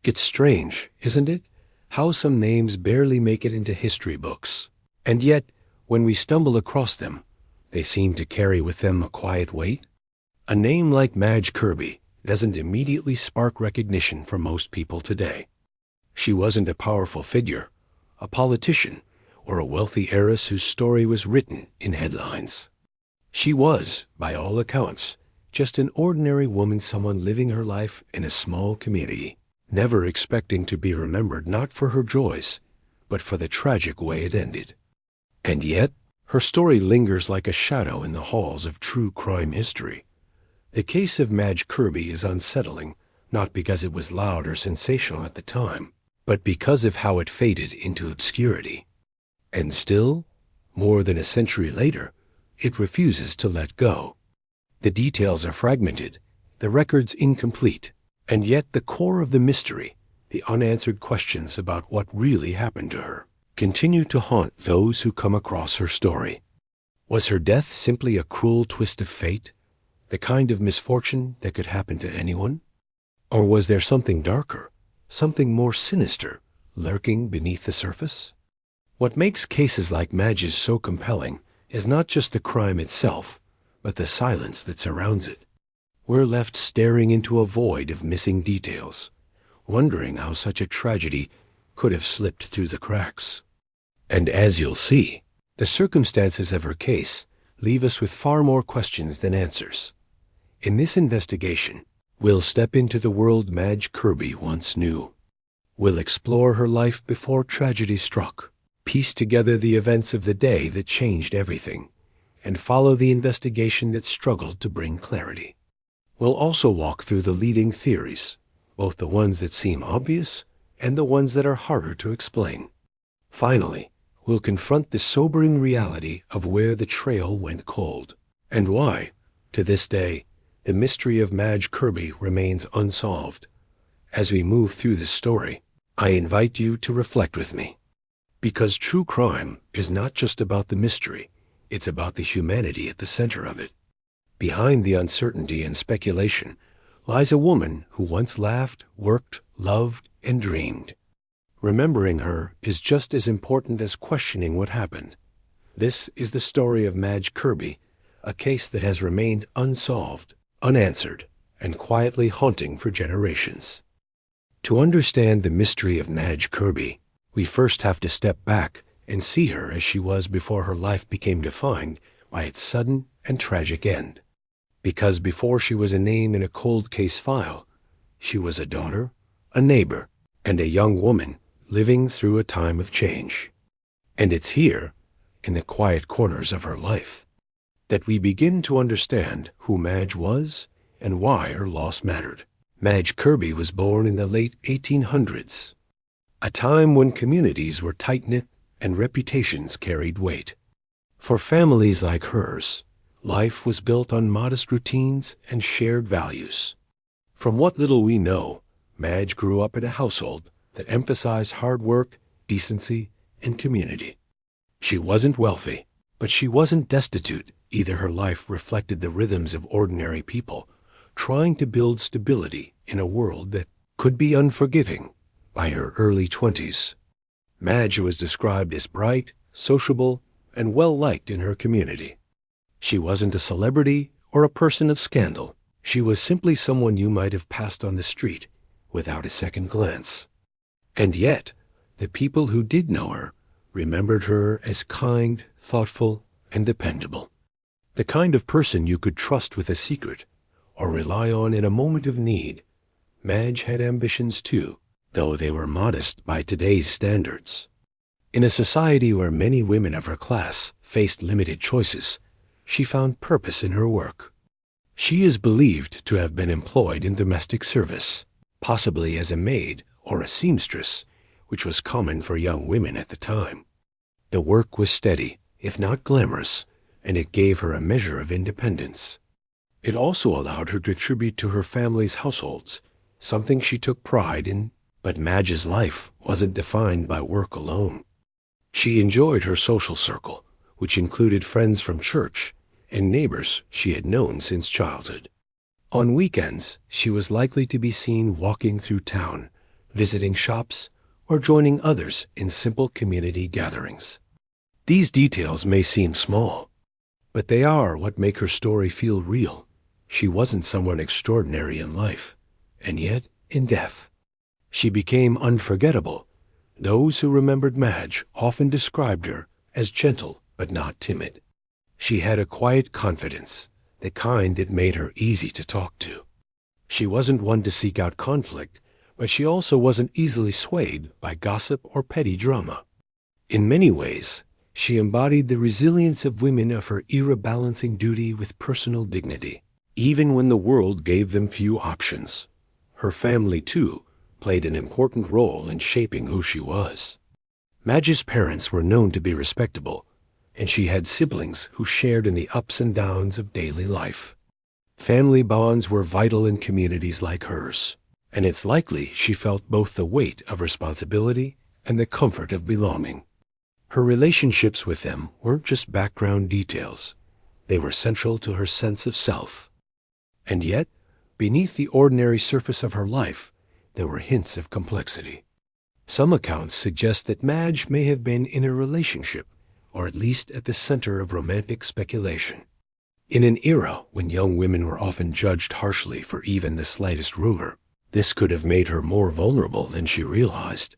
It's strange, isn't it, how some names barely make it into history books, and yet, when we stumble across them, they seem to carry with them a quiet weight. A name like Madge Kirby doesn't immediately spark recognition for most people today. She wasn't a powerful figure, a politician, or a wealthy heiress whose story was written in headlines. She was, by all accounts, just an ordinary woman, someone living her life in a small community, never expecting to be remembered not for her joys, but for the tragic way it ended. And yet, her story lingers like a shadow in the halls of true crime history. The case of Madge Kirby is unsettling, not because it was loud or sensational at the time, but because of how it faded into obscurity. And still, more than a century later, it refuses to let go. The details are fragmented, the records incomplete, and yet the core of the mystery, the unanswered questions about what really happened to her, continue to haunt those who come across her story. Was her death simply a cruel twist of fate, the kind of misfortune that could happen to anyone? Or was there something darker, something more sinister, lurking beneath the surface? What makes cases like Madge's so compelling is not just the crime itself, but the silence that surrounds it. We're left staring into a void of missing details, wondering how such a tragedy could have slipped through the cracks. And as you'll see, the circumstances of her case leave us with far more questions than answers. In this investigation, we'll step into the world Madge Kirby once knew. We'll explore her life before tragedy struck, piece together the events of the day that changed everything, and follow the investigation that struggled to bring clarity. We'll also walk through the leading theories, both the ones that seem obvious and the ones that are harder to explain. Finally, we'll confront the sobering reality of where the trail went cold, and why, to this day, the mystery of Madge Kirby remains unsolved. As we move through this story, I invite you to reflect with me. Because true crime is not just about the mystery, it's about the humanity at the center of it. Behind the uncertainty and speculation lies a woman who once laughed, worked, loved, and dreamed. Remembering her is just as important as questioning what happened. This is the story of Madge Kirby, a case that has remained unsolved, unanswered, and quietly haunting for generations. To understand the mystery of Madge Kirby, we first have to step back and see her as she was before her life became defined by its sudden and tragic end. Because before she was a name in a cold case file, she was a daughter, a neighbor, and a young woman living through a time of change. And it's here, in the quiet corners of her life, that we begin to understand who Madge was and why her loss mattered. Madge Kirby was born in the late 1800s, a time when communities were tight-knit and reputations carried weight. For families like hers, life was built on modest routines and shared values. From what little we know, Madge grew up in a household that emphasized hard work, decency, and community. She wasn't wealthy, but she wasn't destitute either. Her life reflected the rhythms of ordinary people, trying to build stability in a world that could be unforgiving. By her early 20s, Madge was described as bright, sociable, and well-liked in her community. She wasn't a celebrity or a person of scandal. She was simply someone you might have passed on the street without a second glance. And yet, the people who did know her remembered her as kind, thoughtful, and dependable. The kind of person you could trust with a secret or rely on in a moment of need. Madge had ambitions too, though they were modest by today's standards. In a society where many women of her class faced limited choices, she found purpose in her work. She is believed to have been employed in domestic service, possibly as a maid or a seamstress, which was common for young women at the time. The work was steady, if not glamorous, and it gave her a measure of independence. It also allowed her to contribute to her family's households, something she took pride in. But Madge's life wasn't defined by work alone. She enjoyed her social circle, which included friends from church and neighbors she had known since childhood. On weekends, she was likely to be seen walking through town, visiting shops, or joining others in simple community gatherings. These details may seem small, but they are what make her story feel real. She wasn't someone extraordinary in life, and yet, in death, she became unforgettable. Those who remembered Madge often described her as gentle but not timid. She had a quiet confidence, the kind that made her easy to talk to. She wasn't one to seek out conflict, but she also wasn't easily swayed by gossip or petty drama. In many ways, she embodied the resilience of women of her era, balancing duty with personal dignity, even when the world gave them few options. Her family, too, played an important role in shaping who she was. Madge's parents were known to be respectable, and she had siblings who shared in the ups and downs of daily life. Family bonds were vital in communities like hers, and it's likely she felt both the weight of responsibility and the comfort of belonging. Her relationships with them weren't just background details. They were central to her sense of self. And yet, beneath the ordinary surface of her life, there were hints of complexity. Some accounts suggest that Madge may have been in a relationship, or at least at the center of romantic speculation. In an era when young women were often judged harshly for even the slightest rumor, this could have made her more vulnerable than she realized.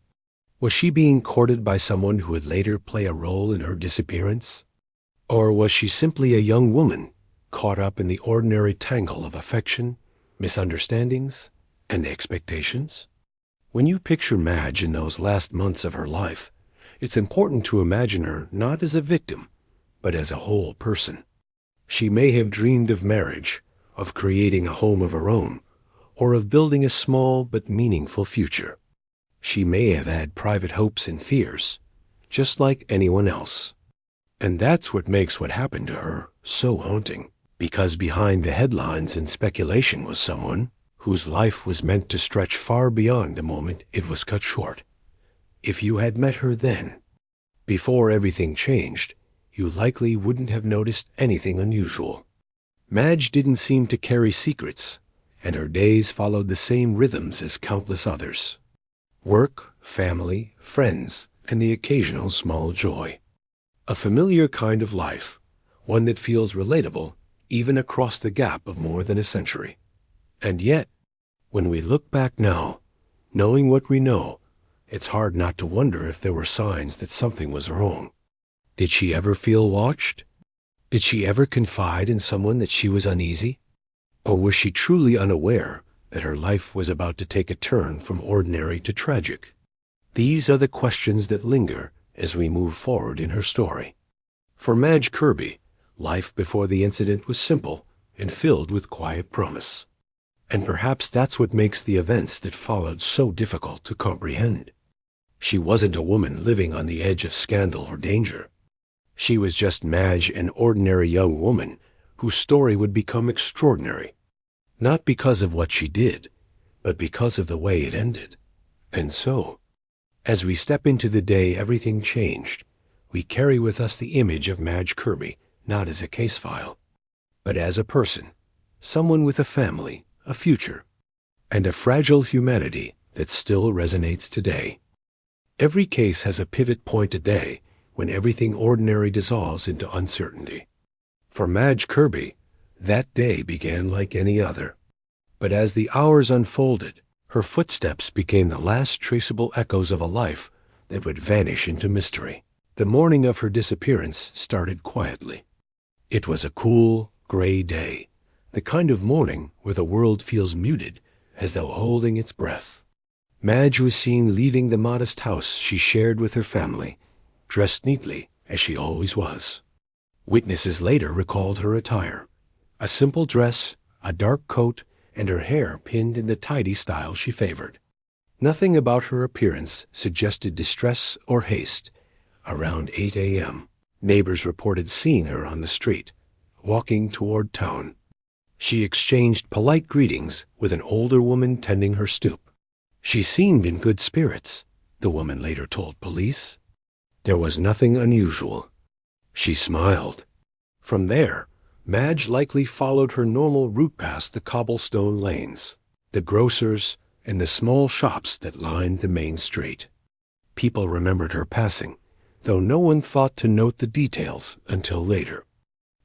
Was she being courted by someone who would later play a role in her disappearance? Or was she simply a young woman caught up in the ordinary tangle of affection, misunderstandings, and expectations? When you picture Madge in those last months of her life, it's important to imagine her not as a victim, but as a whole person. She may have dreamed of marriage, of creating a home of her own, or of building a small but meaningful future. She may have had private hopes and fears, just like anyone else. And that's what makes what happened to her so haunting, because behind the headlines and speculation was someone whose life was meant to stretch far beyond the moment it was cut short. If you had met her then, before everything changed, you likely wouldn't have noticed anything unusual. Madge didn't seem to carry secrets, and her days followed the same rhythms as countless others. Work, family, friends, and the occasional small joy. A familiar kind of life, one that feels relatable even across the gap of more than a century. And yet, when we look back now, knowing what we know, it's hard not to wonder if there were signs that something was wrong. Did she ever feel watched? Did she ever confide in someone that she was uneasy? Or was she truly unaware that her life was about to take a turn from ordinary to tragic? These are the questions that linger as we move forward in her story. For Madge Kirby, life before the incident was simple and filled with quiet promise. And perhaps that's what makes the events that followed so difficult to comprehend. She wasn't a woman living on the edge of scandal or danger. She was just Madge, an ordinary young woman whose story would become extraordinary, not because of what she did, but because of the way it ended. And so, as we step into the day everything changed, we carry with us the image of Madge Kirby, not as a case file, but as a person, someone with a family, a future, and a fragile humanity that still resonates today. Every case has a pivot point today when everything ordinary dissolves into uncertainty. For Madge Kirby, that day began like any other. But as the hours unfolded, her footsteps became the last traceable echoes of a life that would vanish into mystery. The morning of her disappearance started quietly. It was a cool, gray day, the kind of morning where the world feels muted, as though holding its breath. Madge was seen leaving the modest house she shared with her family, dressed neatly as she always was. Witnesses later recalled her attire: a simple dress, a dark coat, and her hair pinned in the tidy style she favored. Nothing about her appearance suggested distress or haste. Around 8 a.m., neighbors reported seeing her on the street, walking toward town. She exchanged polite greetings with an older woman tending her stoop. She seemed in good spirits, the woman later told police. There was nothing unusual. She smiled. From there, Madge likely followed her normal route past the cobblestone lanes, the grocers, and the small shops that lined the main street. People remembered her passing, though no one thought to note the details until later.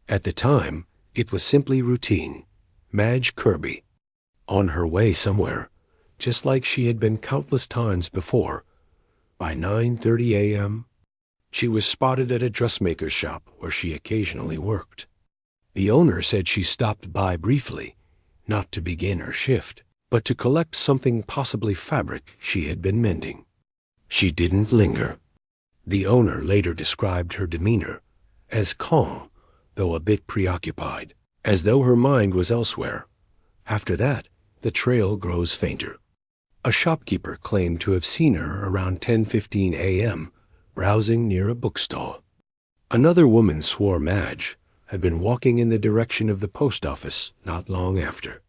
At the time, it was simply routine. Madge Kirby, on her way somewhere, just like she had been countless times before. By 9:30 a.m., she was spotted at a dressmaker's shop where she occasionally worked. The owner said she stopped by briefly, not to begin her shift, but to collect something, possibly fabric she had been mending. She didn't linger. The owner later described her demeanor as calm, though a bit preoccupied, as though her mind was elsewhere. After that, the trail grows fainter. A shopkeeper claimed to have seen her around 10:15 a.m., browsing near a bookstall. Another woman swore Madge had been walking in the direction of the post office not long after.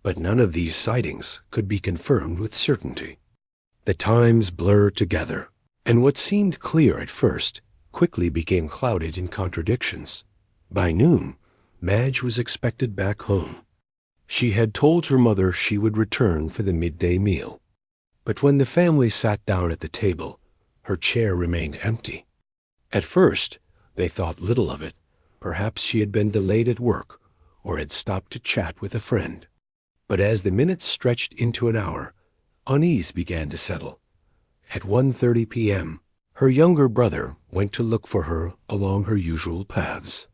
But none of these sightings could be confirmed with certainty. The times blurred together, and what seemed clear at first quickly became clouded in contradictions. By noon, Madge was expected back home. She had told her mother she would return for the midday meal. But when the family sat down at the table, her chair remained empty. At first, they thought little of it. Perhaps she had been delayed at work or had stopped to chat with a friend. But as the minutes stretched into an hour, unease began to settle. At 1:30 p.m., her younger brother went to look for her along her usual paths.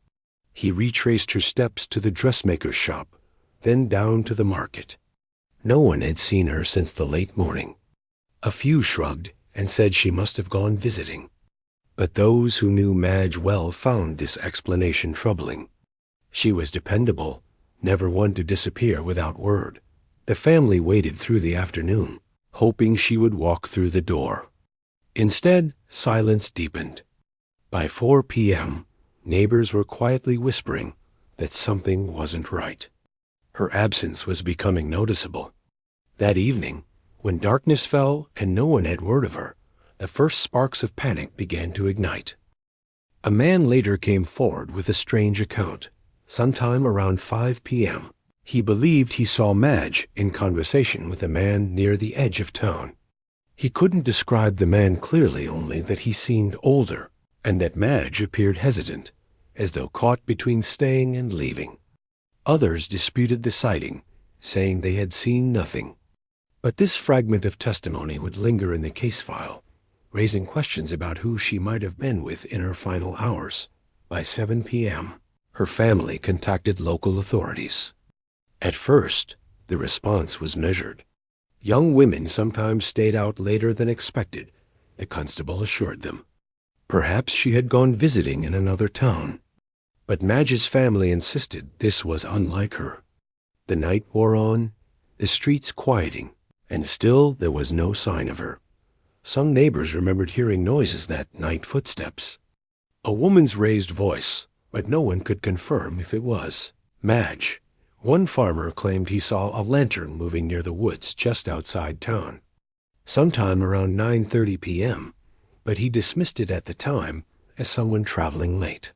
He retraced her steps to the dressmaker's shop, then down to the market. No one had seen her since the late morning. A few shrugged and said she must have gone visiting. But those who knew Madge well found this explanation troubling. She was dependable, never one to disappear without word. The family waited through the afternoon, hoping she would walk through the door. Instead, silence deepened. By 4 p.m., neighbors were quietly whispering that something wasn't right. Her absence was becoming noticeable. That evening, when darkness fell and no one had word of her, the first sparks of panic began to ignite. A man later came forward with a strange account. Sometime around 5 p.m., he believed he saw Madge in conversation with a man near the edge of town. He couldn't describe the man clearly, only that he seemed older, and that Madge appeared hesitant, as though caught between staying and leaving. Others disputed the sighting, saying they had seen nothing. But this fragment of testimony would linger in the case file, raising questions about who she might have been with in her final hours. By 7 p.m., her family contacted local authorities. At first, the response was measured. Young women sometimes stayed out later than expected, the constable assured them. Perhaps she had gone visiting in another town. But Madge's family insisted this was unlike her. The night wore on, the streets quieting, and still there was no sign of her. Some neighbors remembered hearing noises that night, footsteps. A woman's raised voice, but no one could confirm if it was Madge. One farmer claimed he saw a lantern moving near the woods just outside town, sometime around 9:30 p.m., but he dismissed it at the time as someone traveling late.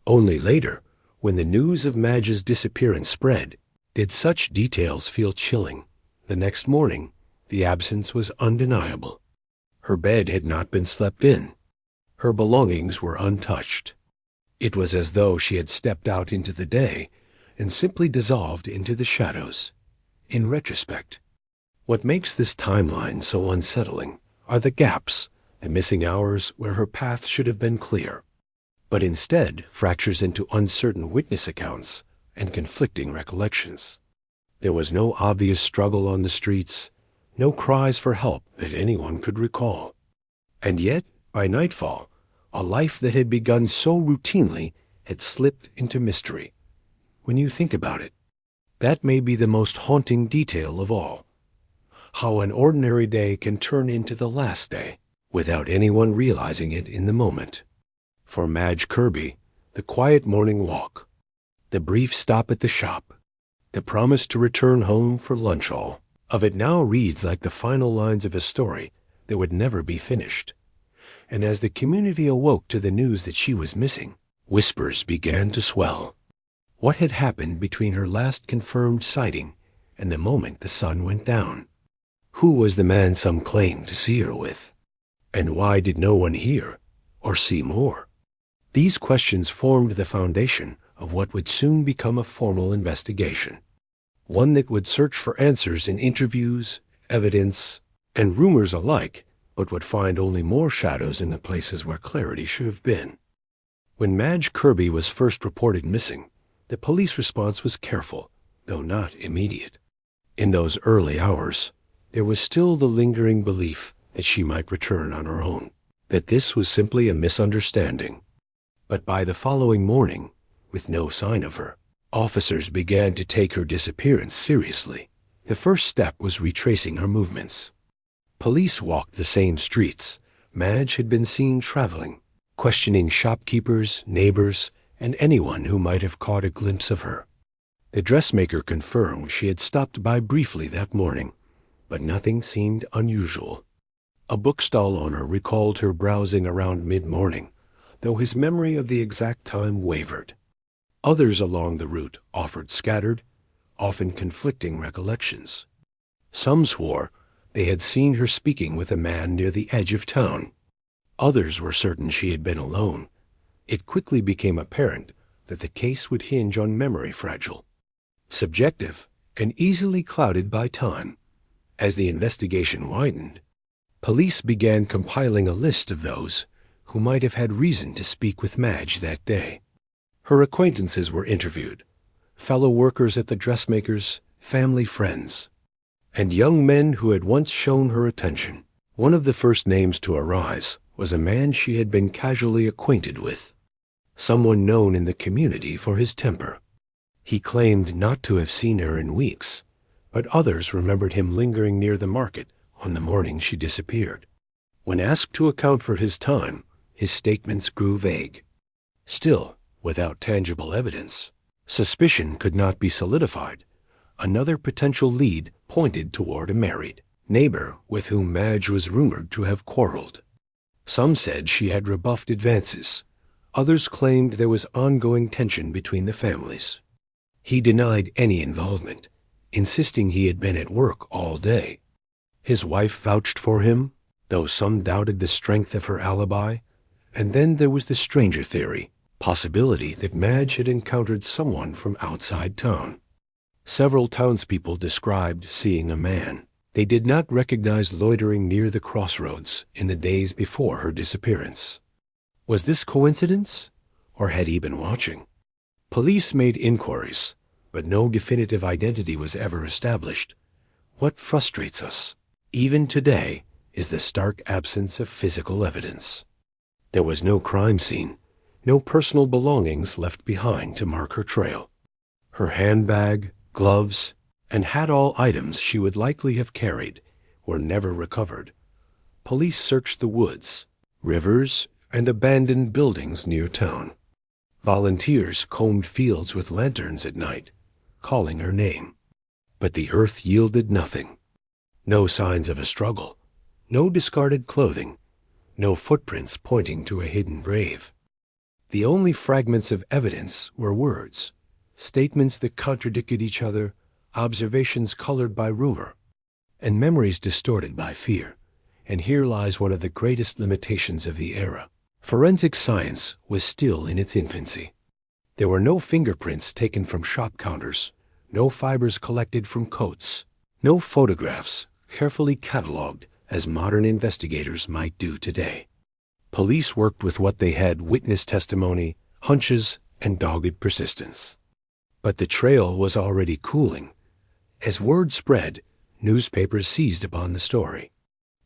Only later, when the news of Madge's disappearance spread, did such details feel chilling. The next morning, the absence was undeniable. Her bed had not been slept in. Her belongings were untouched. It was as though she had stepped out into the day and simply dissolved into the shadows. In retrospect, what makes this timeline so unsettling are the gaps, the missing hours where her path should have been clear, but instead fractures into uncertain witness accounts and conflicting recollections. There was no obvious struggle on the streets, no cries for help that anyone could recall. And yet, by nightfall, a life that had begun so routinely had slipped into mystery. When you think about it, that may be the most haunting detail of all. How an ordinary day can turn into the last day without anyone realizing it in the moment. For Madge Kirby, the quiet morning walk, the brief stop at the shop, the promise to return home for lunch, all of it now reads like the final lines of a story that would never be finished. And as the community awoke to the news that she was missing, whispers began to swell. What had happened between her last confirmed sighting and the moment the sun went down? Who was the man some claimed to see her with? And why did no one hear or see more? These questions formed the foundation of what would soon become a formal investigation, one that would search for answers in interviews, evidence, and rumors alike, but would find only more shadows in the places where clarity should have been. When Madge Kirby was first reported missing, the police response was careful, though not immediate. In those early hours, there was still the lingering belief that she might return on her own, that this was simply a misunderstanding. But by the following morning, with no sign of her, officers began to take her disappearance seriously. The first step was retracing her movements. Police walked the same streets Madge had been seen traveling, questioning shopkeepers, neighbors, and anyone who might have caught a glimpse of her. The dressmaker confirmed she had stopped by briefly that morning, but nothing seemed unusual. A bookstall owner recalled her browsing around mid-morning, though his memory of the exact time wavered. Others along the route offered scattered, often conflicting recollections. Some swore they had seen her speaking with a man near the edge of town. Others were certain she had been alone. It quickly became apparent that the case would hinge on memory fragile, subjective, and easily clouded by time. As the investigation widened, police began compiling a list of those who might have had reason to speak with Madge that day. Her acquaintances were interviewed, fellow workers at the dressmaker's, family friends, and young men who had once shown her attention. One of the first names to arise was a man she had been casually acquainted with, someone known in the community for his temper. He claimed not to have seen her in weeks, but others remembered him lingering near the market on the morning she disappeared. When asked to account for his time, his statements grew vague. Still, without tangible evidence, suspicion could not be solidified. Another potential lead pointed toward a married neighbor with whom Madge was rumored to have quarreled. Some said she had rebuffed advances. Others claimed there was ongoing tension between the families. He denied any involvement, insisting he had been at work all day. His wife vouched for him, though some doubted the strength of her alibi. And then there was the stranger theory, possibility that Madge had encountered someone from outside town. Several townspeople described seeing a man they did not recognize loitering near the crossroads in the days before her disappearance. Was this coincidence, or had he been watching? Police made inquiries, but no definitive identity was ever established. What frustrates us, even today, is the stark absence of physical evidence. There was no crime scene, no personal belongings left behind to mark her trail. Her handbag, gloves, and all items she would likely have carried were never recovered. Police searched the woods, rivers, and abandoned buildings near town. Volunteers combed fields with lanterns at night, calling her name. But the earth yielded nothing. No signs of a struggle, no discarded clothing, no footprints pointing to a hidden grave. The only fragments of evidence were words, statements that contradicted each other, observations colored by rumor, and memories distorted by fear. And here lies one of the greatest limitations of the era. Forensic science was still in its infancy. There were no fingerprints taken from shop counters, no fibers collected from coats, no photographs carefully catalogued as modern investigators might do today. Police worked with what they had: witness testimony, hunches, and dogged persistence. But the trail was already cooling. As word spread, newspapers seized upon the story.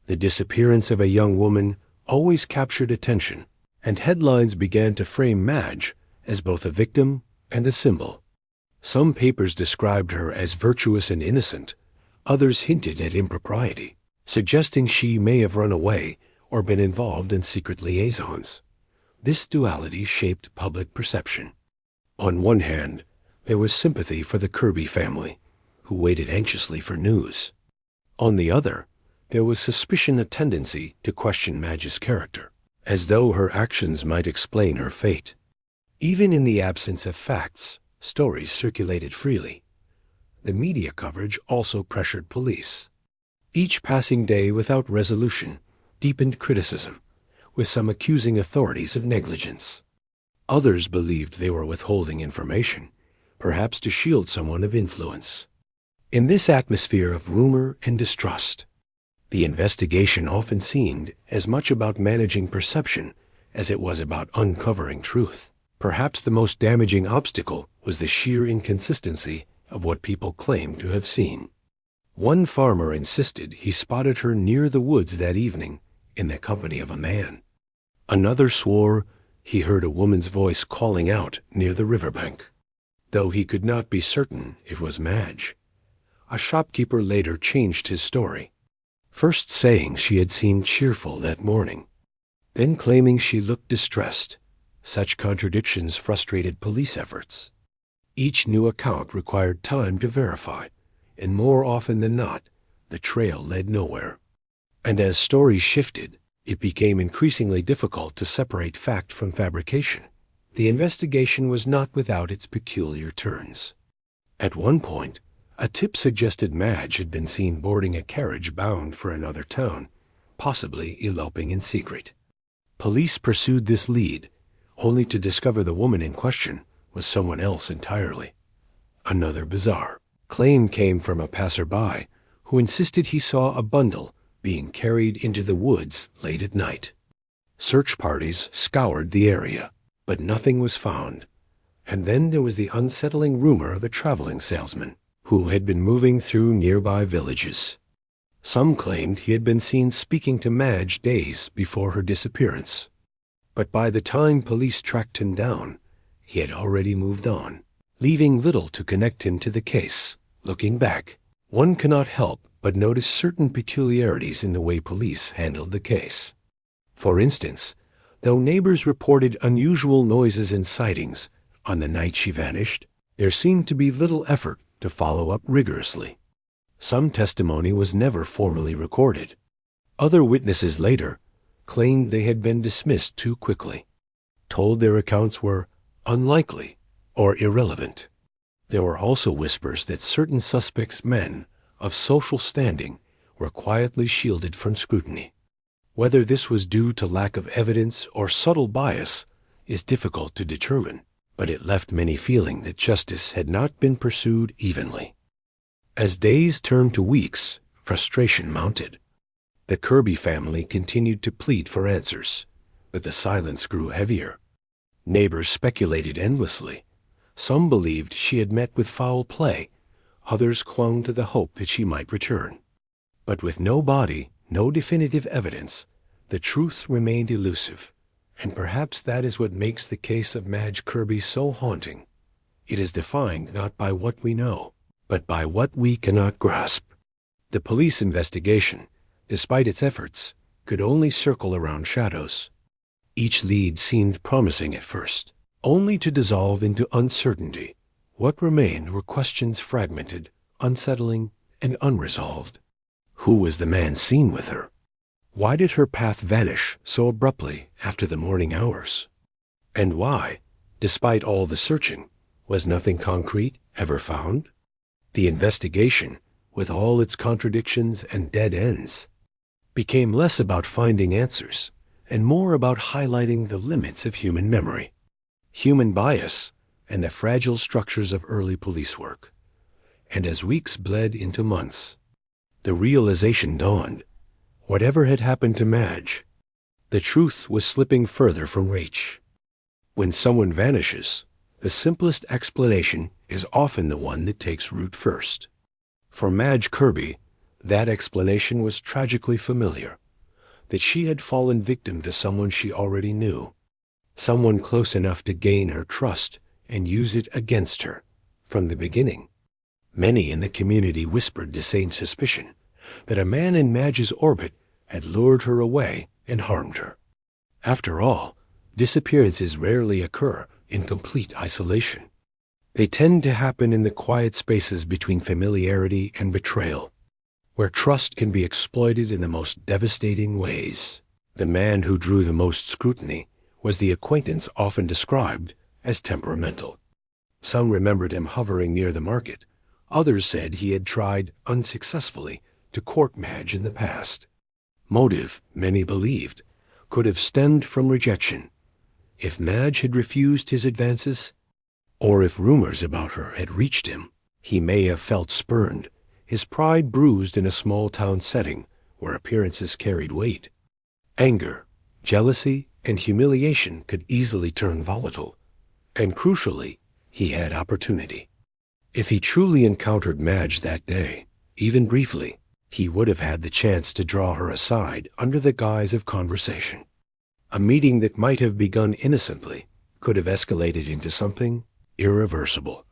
The disappearance of a young woman always captured attention, and headlines began to frame Madge as both a victim and a symbol. Some papers described her as virtuous and innocent. Others hinted at impropriety, suggesting she may have run away or been involved in secret liaisons. This duality shaped public perception. On one hand, there was sympathy for the Kirby family, who waited anxiously for news. On the other, there was suspicion, a tendency to question Madge's character, as though her actions might explain her fate. Even in the absence of facts, stories circulated freely. The media coverage also pressured police. Each passing day without resolution deepened criticism, with some accusing authorities of negligence. Others believed they were withholding information, perhaps to shield someone of influence. In this atmosphere of rumor and distrust, the investigation often seemed as much about managing perception as it was about uncovering truth. Perhaps the most damaging obstacle was the sheer inconsistency of what people claimed to have seen. One farmer insisted he spotted her near the woods that evening in the company of a man. Another swore he heard a woman's voice calling out near the riverbank, though he could not be certain it was Madge. A shopkeeper later changed his story, first saying she had seemed cheerful that morning, then claiming she looked distressed. Such contradictions frustrated police efforts. Each new account required time to verify, and more often than not, the trail led nowhere. And as stories shifted, it became increasingly difficult to separate fact from fabrication. The investigation was not without its peculiar turns. At one point, a tip suggested Madge had been seen boarding a carriage bound for another town, possibly eloping in secret. Police pursued this lead, only to discover the woman in question was someone else entirely. Another bizarre claim came from a passerby who insisted he saw a bundle being carried into the woods late at night. Search parties scoured the area, but nothing was found. And then there was the unsettling rumor of a traveling salesman who had been moving through nearby villages. Some claimed he had been seen speaking to Madge days before her disappearance. But by the time police tracked him down, he had already moved on, leaving little to connect him to the case. Looking back, one cannot help but notice certain peculiarities in the way police handled the case. For instance, though neighbors reported unusual noises and sightings on the night she vanished, there seemed to be little effort to follow up rigorously. Some testimony was never formally recorded. Other witnesses later claimed they had been dismissed too quickly, told their accounts were unlikely or irrelevant. There were also whispers that certain suspects' men of social standing were quietly shielded from scrutiny. Whether this was due to lack of evidence or subtle bias is difficult to determine, but it left many feeling that justice had not been pursued evenly. As days turned to weeks, frustration mounted. The Kirby family continued to plead for answers, but the silence grew heavier. Neighbors speculated endlessly. Some believed she had met with foul play. Others clung to the hope that she might return. But with no body, no definitive evidence, the truth remained elusive. And perhaps that is what makes the case of Madge Kirby so haunting. It is defined not by what we know, but by what we cannot grasp. The police investigation, despite its efforts, could only circle around shadows. Each lead seemed promising at first, only to dissolve into uncertainty. What remained were questions fragmented, unsettling, and unresolved. Who was the man seen with her? Why did her path vanish so abruptly after the morning hours? And why, despite all the searching, was nothing concrete ever found? The investigation, with all its contradictions and dead ends, became less about finding answers and more about highlighting the limits of human memory, human bias, and the fragile structures of early police work. And as weeks bled into months, the realization dawned. Whatever had happened to Madge, the truth was slipping further from reach. When someone vanishes, the simplest explanation is often the one that takes root first. For Madge Kirby, that explanation was tragically familiar, that she had fallen victim to someone she already knew, someone close enough to gain her trust and use it against her from the beginning. Many in the community whispered the same suspicion, that a man in Madge's orbit had lured her away and harmed her. After all, disappearances rarely occur in complete isolation. They tend to happen in the quiet spaces between familiarity and betrayal, where trust can be exploited in the most devastating ways. The man who drew the most scrutiny was the acquaintance often described as temperamental. Some remembered him hovering near the market. Others said he had tried unsuccessfully to court Madge in the past. Motive, many believed, could have stemmed from rejection. If Madge had refused his advances, or if rumors about her had reached him, he may have felt spurned, his pride bruised in a small-town setting where appearances carried weight. Anger, jealousy, and humiliation could easily turn volatile, and crucially, he had opportunity. If he truly encountered Madge that day, even briefly, he would have had the chance to draw her aside under the guise of conversation. A meeting that might have begun innocently could have escalated into something irreversible.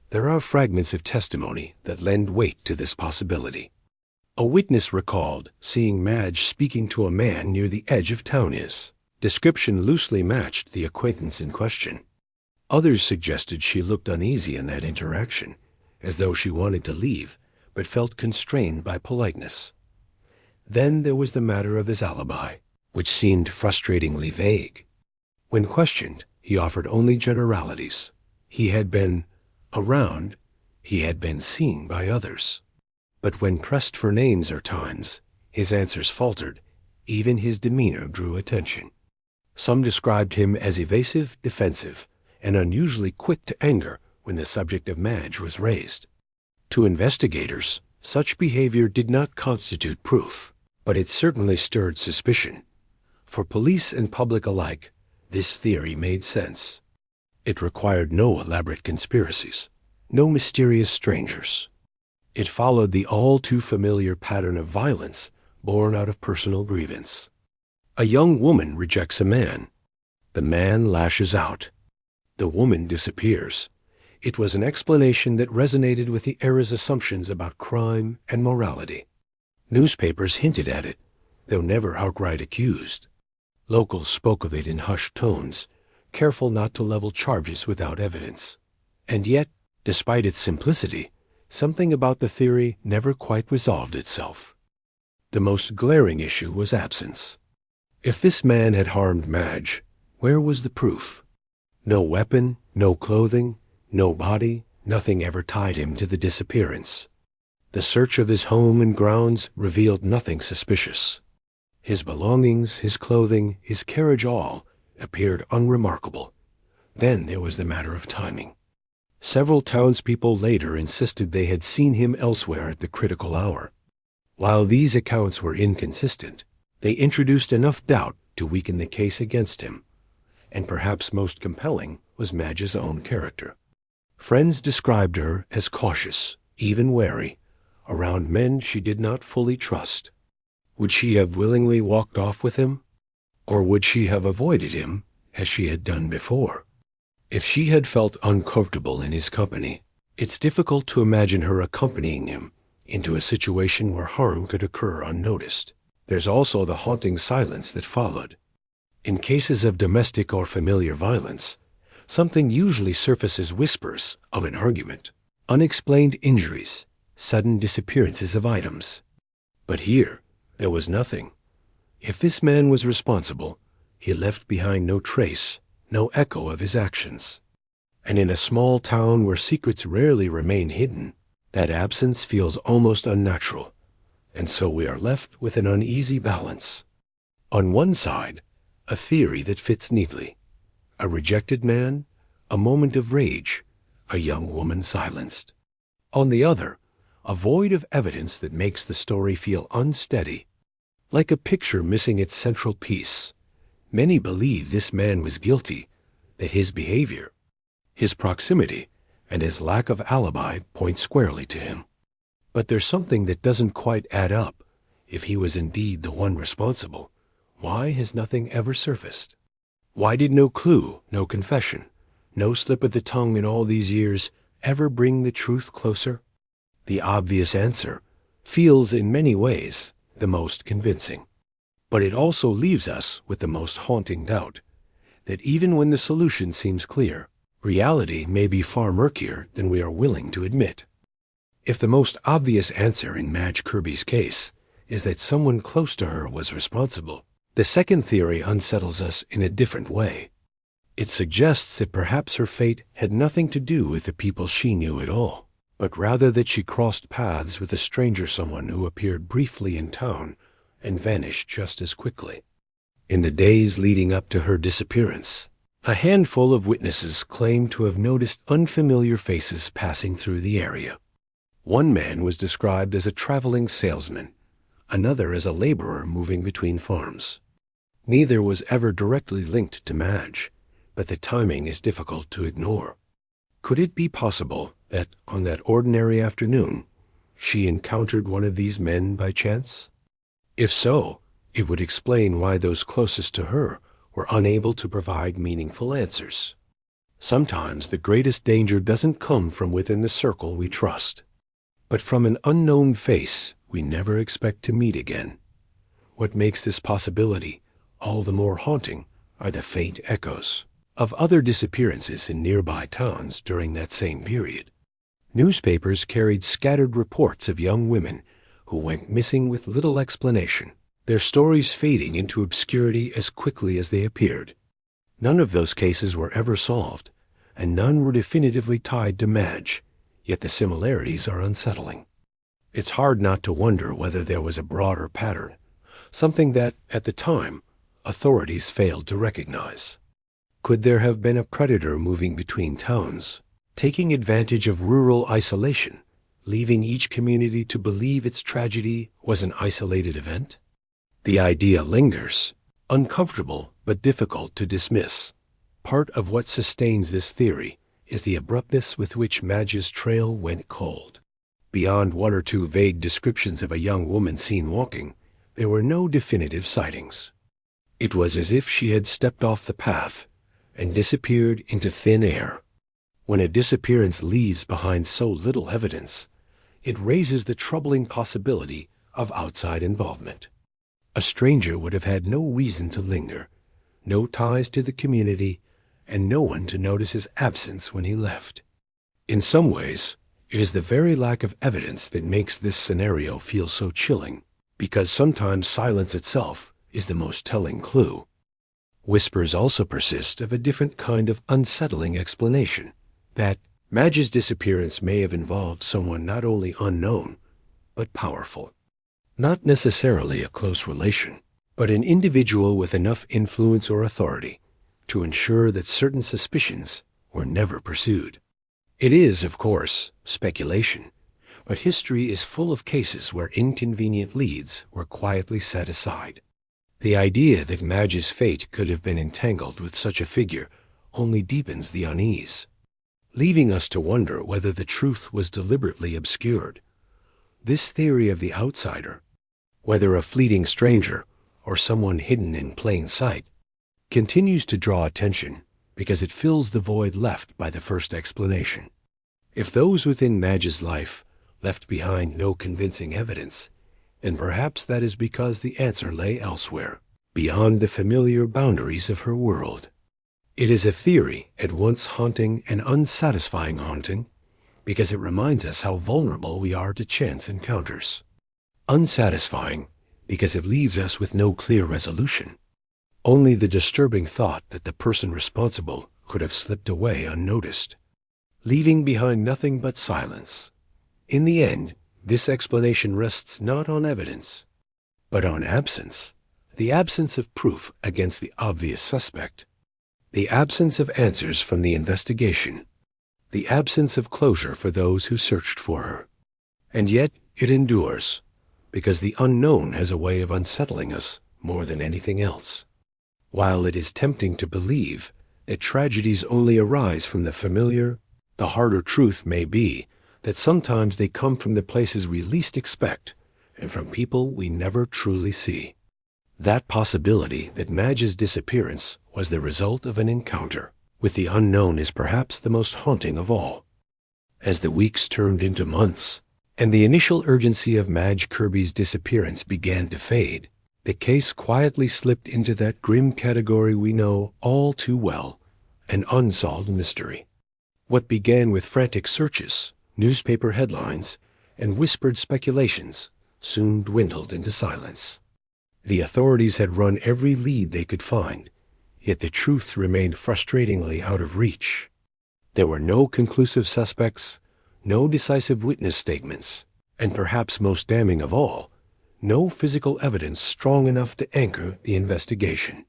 There are fragments of testimony that lend weight to this possibility. A witness recalled seeing Madge speaking to a man near the edge of town. His description loosely matched the acquaintance in question. Others suggested she looked uneasy in that interaction, as though she wanted to leave, but felt constrained by politeness. Then there was the matter of his alibi, which seemed frustratingly vague. When questioned, he offered only generalities. He had been around, he had been seen by others. But when pressed for names or times, his answers faltered. Even his demeanor drew attention. Some described him as evasive, defensive, and unusually quick to anger when the subject of Madge was raised. To investigators, such behavior did not constitute proof, but it certainly stirred suspicion. For police and public alike, this theory made sense. It required no elaborate conspiracies, no mysterious strangers. It followed the all-too-familiar pattern of violence born out of personal grievance. A young woman rejects a man. The man lashes out. The woman disappears. It was an explanation that resonated with the era's assumptions about crime and morality. Newspapers hinted at it, though never outright accused. Locals spoke of it in hushed tones, careful not to level charges without evidence. And yet, despite its simplicity, something about the theory never quite resolved itself. The most glaring issue was absence. If this man had harmed Madge, where was the proof? No weapon, no clothing, no body, nothing ever tied him to the disappearance. The search of his home and grounds revealed nothing suspicious. His belongings, his clothing, his carriage, all appeared unremarkable. Then there was the matter of timing. Several townspeople later insisted they had seen him elsewhere at the critical hour. While these accounts were inconsistent, they introduced enough doubt to weaken the case against him. And perhaps most compelling was Madge's own character. Friends described her as cautious, even wary, around men she did not fully trust. Would she have willingly walked off with him? Or would she have avoided him, as she had done before? If she had felt uncomfortable in his company, it's difficult to imagine her accompanying him into a situation where harm could occur unnoticed. There's also the haunting silence that followed. In cases of domestic or familiar violence, something usually surfaces: whispers of an argument, unexplained injuries, sudden disappearances of items. But here, there was nothing. If this man was responsible, he left behind no trace, no echo of his actions. And in a small town where secrets rarely remain hidden, that absence feels almost unnatural. And so we are left with an uneasy balance. On one side, a theory that fits neatly. A rejected man, a moment of rage, a young woman silenced. On the other, a void of evidence that makes the story feel unsteady. Like a picture missing its central piece. Many believe this man was guilty, that his behavior, his proximity, and his lack of alibi point squarely to him. But there's something that doesn't quite add up. If he was indeed the one responsible, why has nothing ever surfaced? Why did no clue, no confession, no slip of the tongue in all these years ever bring the truth closer? The obvious answer feels in many ways the most convincing. But it also leaves us with the most haunting doubt, that even when the solution seems clear, reality may be far murkier than we are willing to admit. If the most obvious answer in Madge Kirby's case is that someone close to her was responsible, the second theory unsettles us in a different way. It suggests that perhaps her fate had nothing to do with the people she knew at all. but rather that she crossed paths with a stranger, someone who appeared briefly in town and vanished just as quickly. In the days leading up to her disappearance, a handful of witnesses claimed to have noticed unfamiliar faces passing through the area. One man was described as a traveling salesman, another as a laborer moving between farms. Neither was ever directly linked to Madge, but the timing is difficult to ignore. Could it be possible that on that ordinary afternoon, she encountered one of these men by chance? If so, it would explain why those closest to her were unable to provide meaningful answers. Sometimes the greatest danger doesn't come from within the circle we trust, but from an unknown face we never expect to meet again. What makes this possibility all the more haunting are the faint echoes of other disappearances in nearby towns during that same period. Newspapers carried scattered reports of young women who went missing with little explanation, their stories fading into obscurity as quickly as they appeared. None of those cases were ever solved, and none were definitively tied to Madge, yet the similarities are unsettling. It's hard not to wonder whether there was a broader pattern, something that, at the time, authorities failed to recognize. Could there have been a predator moving between towns, taking advantage of rural isolation, leaving each community to believe its tragedy was an isolated event? The idea lingers, uncomfortable but difficult to dismiss. Part of what sustains this theory is the abruptness with which Madge's trail went cold. Beyond one or two vague descriptions of a young woman seen walking, there were no definitive sightings. It was as if she had stepped off the path and disappeared into thin air. When a disappearance leaves behind so little evidence, it raises the troubling possibility of outside involvement. A stranger would have had no reason to linger, no ties to the community, and no one to notice his absence when he left. In some ways, it is the very lack of evidence that makes this scenario feel so chilling, because sometimes silence itself is the most telling clue. Whispers also persist of a different kind of unsettling explanation, that Madge's disappearance may have involved someone not only unknown, but powerful. Not necessarily a close relation, but an individual with enough influence or authority to ensure that certain suspicions were never pursued. It is, of course, speculation, but history is full of cases where inconvenient leads were quietly set aside. The idea that Madge's fate could have been entangled with such a figure only deepens the unease, leaving us to wonder whether the truth was deliberately obscured. This theory of the outsider, whether a fleeting stranger or someone hidden in plain sight, continues to draw attention because it fills the void left by the first explanation. If those within Madge's life left behind no convincing evidence, then perhaps that is because the answer lay elsewhere, beyond the familiar boundaries of her world. It is a theory at once haunting and unsatisfying haunting, because it reminds us how vulnerable we are to chance encounters. Unsatisfying because it leaves us with no clear resolution, only the disturbing thought that the person responsible could have slipped away unnoticed, leaving behind nothing but silence. In the end, this explanation rests not on evidence, but on absence, the absence of proof against the obvious suspect, the absence of answers from the investigation, the absence of closure for those who searched for her. And yet it endures, because the unknown has a way of unsettling us more than anything else. While it is tempting to believe that tragedies only arise from the familiar, the harder truth may be that sometimes they come from the places we least expect and from people we never truly see. That possibility that Madge's disappearance was the result of an encounter with the unknown is perhaps the most haunting of all. As the weeks turned into months, and the initial urgency of Madge Kirby's disappearance began to fade, the case quietly slipped into that grim category we know all too well, an unsolved mystery. What began with frantic searches, newspaper headlines, and whispered speculations soon dwindled into silence. The authorities had run every lead they could find, yet the truth remained frustratingly out of reach. There were no conclusive suspects, no decisive witness statements, and perhaps most damning of all, no physical evidence strong enough to anchor the investigation.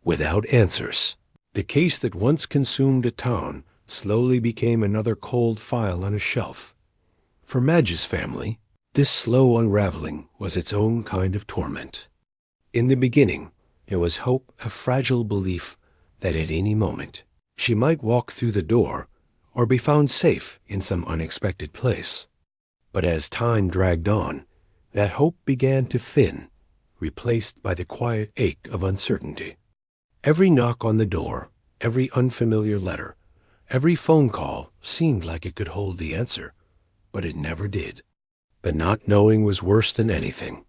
Without answers, the case that once consumed a town slowly became another cold file on a shelf. For Madge's family, this slow unraveling was its own kind of torment. In the beginning, there was hope, a fragile belief that at any moment she might walk through the door or be found safe in some unexpected place. But as time dragged on, that hope began to thin, replaced by the quiet ache of uncertainty. Every knock on the door, every unfamiliar letter, every phone call seemed like it could hold the answer, but it never did. The not knowing was worse than anything.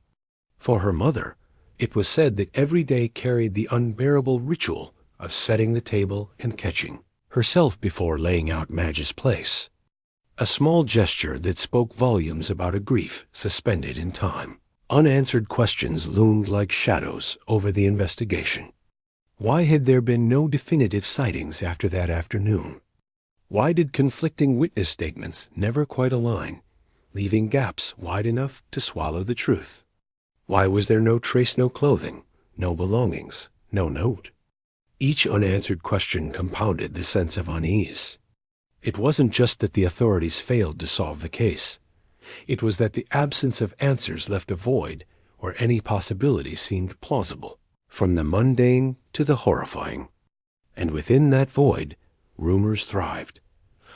For her mother, it was said that every day carried the unbearable ritual of setting the table and catching herself before laying out Madge's place. A small gesture that spoke volumes about a grief suspended in time. Unanswered questions loomed like shadows over the investigation. Why had there been no definitive sightings after that afternoon? Why did conflicting witness statements never quite align, leaving gaps wide enough to swallow the truth? Why was there no trace, no clothing, no belongings, no note? Each unanswered question compounded the sense of unease. It wasn't just that the authorities failed to solve the case. It was that the absence of answers left a void where any possibility seemed plausible, from the mundane to the horrifying. And within that void, rumors thrived.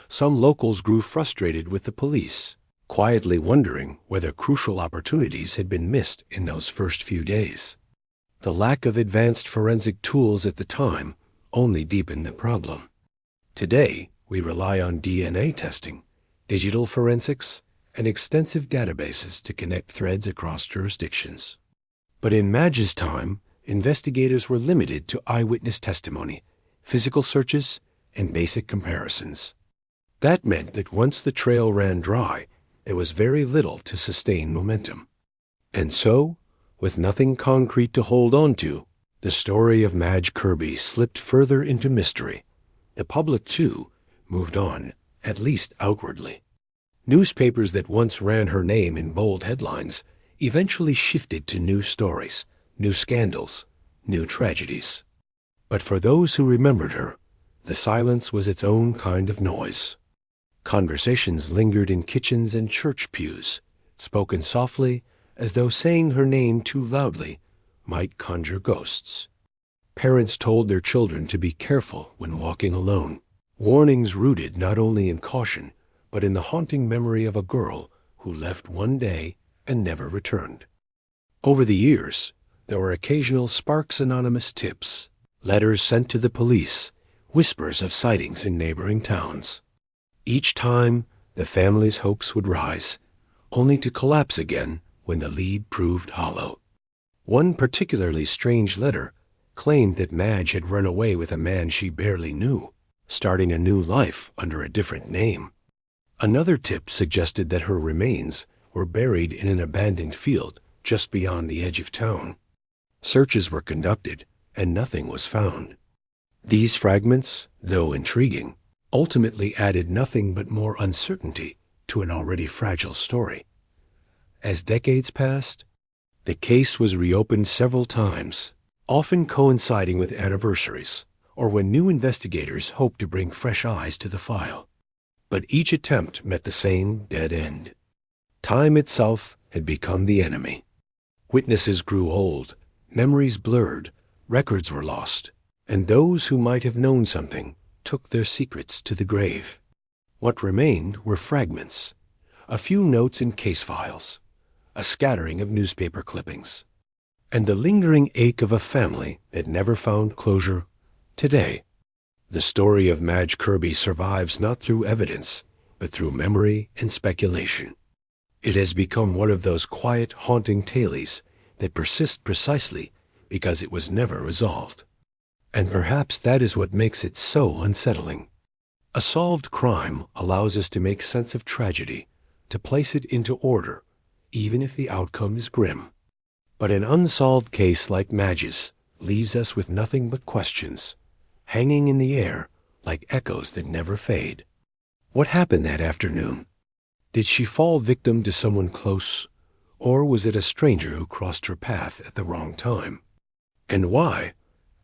Some locals grew frustrated with the police, quietly wondering whether crucial opportunities had been missed in those first few days. The lack of advanced forensic tools at the time only deepened the problem. Today, we rely on DNA testing, digital forensics, and extensive databases to connect threads across jurisdictions. But in Madge's time, investigators were limited to eyewitness testimony, physical searches, and basic comparisons. That meant that once the trail ran dry, there was very little to sustain momentum. And so, with nothing concrete to hold on to, the story of Madge Kirby slipped further into mystery. The public, too, moved on, at least outwardly. Newspapers that once ran her name in bold headlines eventually shifted to new stories, new scandals, new tragedies. But for those who remembered her, the silence was its own kind of noise. Conversations lingered in kitchens and church pews, spoken softly as though saying her name too loudly might conjure ghosts. Parents told their children to be careful when walking alone, warnings rooted not only in caution, but in the haunting memory of a girl who left one day and never returned. Over the years, there were occasional sparks anonymous tips, letters sent to the police, whispers of sightings in neighboring towns. Each time, the family's hopes would rise, only to collapse again when the lead proved hollow. One particularly strange letter claimed that Madge had run away with a man she barely knew, starting a new life under a different name. Another tip suggested that her remains were buried in an abandoned field just beyond the edge of town. Searches were conducted, and nothing was found. These fragments, though intriguing, ultimately added nothing but more uncertainty to an already fragile story. As decades passed, the case was reopened several times, often coinciding with anniversaries, or when new investigators hoped to bring fresh eyes to the file. But each attempt met the same dead end. Time itself had become the enemy. Witnesses grew old, memories blurred, records were lost, and those who might have known something took their secrets to the grave. What remained were fragments, a few notes in case files, a scattering of newspaper clippings, and the lingering ache of a family that never found closure. Today, the story of Madge Kirby survives not through evidence, but through memory and speculation. It has become one of those quiet, haunting tales that persist precisely because it was never resolved. And perhaps that is what makes it so unsettling. A solved crime allows us to make sense of tragedy, to place it into order, even if the outcome is grim. But an unsolved case like Madge's leaves us with nothing but questions, hanging in the air like echoes that never fade. What happened that afternoon? Did she fall victim to someone close, or was it a stranger who crossed her path at the wrong time? And why,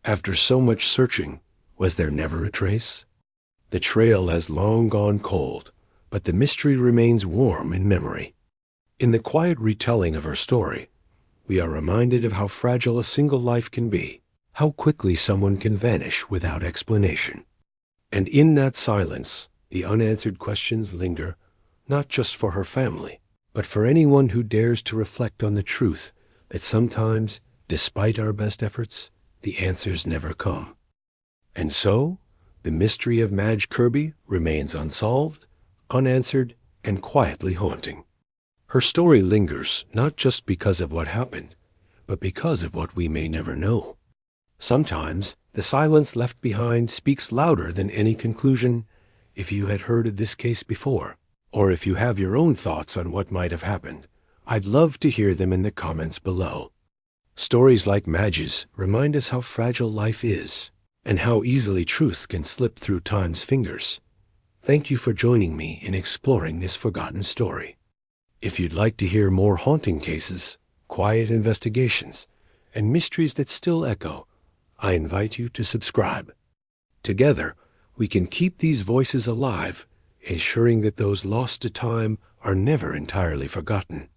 after so much searching, was there never a trace? The trail has long gone cold, but the mystery remains warm in memory. In the quiet retelling of her story, we are reminded of how fragile a single life can be, how quickly someone can vanish without explanation. And in that silence, the unanswered questions linger, not just for her family, but for anyone who dares to reflect on the truth that sometimes, despite our best efforts, the answers never come. And so, the mystery of Madge Kirby remains unsolved, unanswered, and quietly haunting. Her story lingers not just because of what happened, but because of what we may never know. Sometimes, the silence left behind speaks louder than any conclusion. If you had heard of this case before, or if you have your own thoughts on what might have happened, I'd love to hear them in the comments below. Stories like Madge's remind us how fragile life is, and how easily truth can slip through time's fingers. Thank you for joining me in exploring this forgotten story. If you'd like to hear more haunting cases, quiet investigations, and mysteries that still echo, I invite you to subscribe. Together, we can keep these voices alive, ensuring that those lost to time are never entirely forgotten.